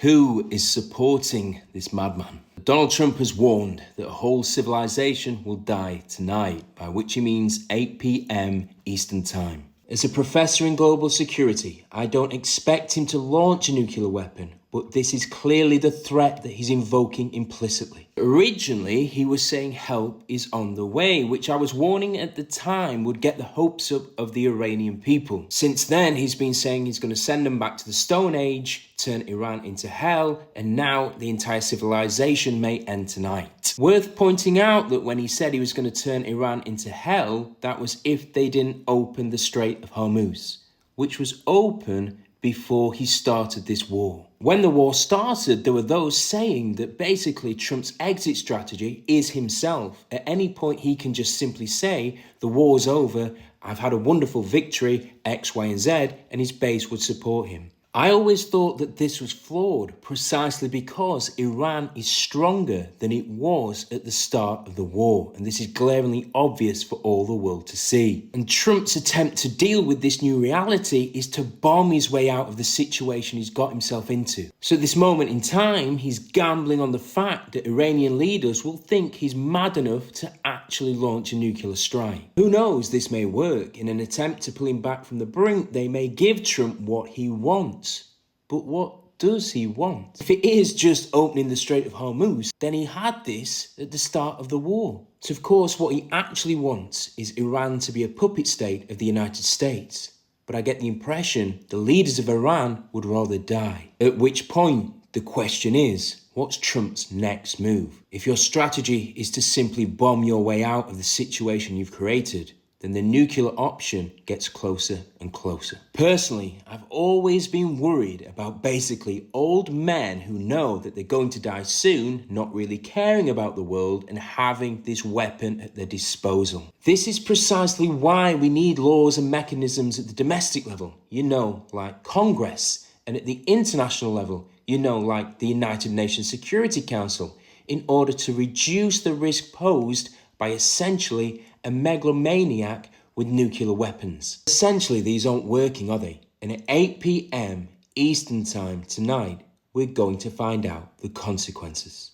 Who is supporting this madman? Donald Trump has warned that a whole civilization will die tonight, by which he means 8 p.m. Eastern Time. As a professor in global security, I don't expect him to launch a nuclear weapon, but this is clearly the threat that he's invoking implicitly. Originally, he was saying help is on the way, which I was warning at the time would get the hopes up of the Iranian people. Since then, he's been saying he's going to send them back to the Stone Age, turn Iran into hell, and now the entire civilization may end tonight. Worth pointing out that when he said he was going to turn Iran into hell, that was if they didn't open the Strait of Hormuz, which was open before he started this war. When the war started, there were those saying that basically Trump's exit strategy is himself. At any point, he can just simply say, the war's over, I've had a wonderful victory, X, Y, and Z, and his base would support him. I always thought that this was flawed precisely because Iran is stronger than it was at the start of the war, and this is glaringly obvious for all the world to see. And Trump's attempt to deal with this new reality is to bomb his way out of the situation he's got himself into. So at this moment in time, he's gambling on the fact that Iranian leaders will think he's mad enough to actually launch a nuclear strike. Who knows, this may work. In an attempt to pull him back from the brink, they may give Trump what he wants. But what does he want? If it is just opening the Strait of Hormuz, then he had this at the start of the war. So of course what he actually wants is Iran to be a puppet state of the United States. But I get the impression the leaders of Iran would rather die. At which point, the question is, what's Trump's next move? If your strategy is to simply bomb your way out of the situation you've created, then the nuclear option gets closer and closer. Personally, I've always been worried about basically old men who know that they're going to die soon, not really caring about the world, and having this weapon at their disposal. This is precisely why we need laws and mechanisms at the domestic level, like Congress, and at the international level, like the United Nations Security Council, in order to reduce the risk posed by essentially a megalomaniac with nuclear weapons. Essentially, these aren't working, are they? And at 8 p.m. Eastern Time tonight, we're going to find out the consequences.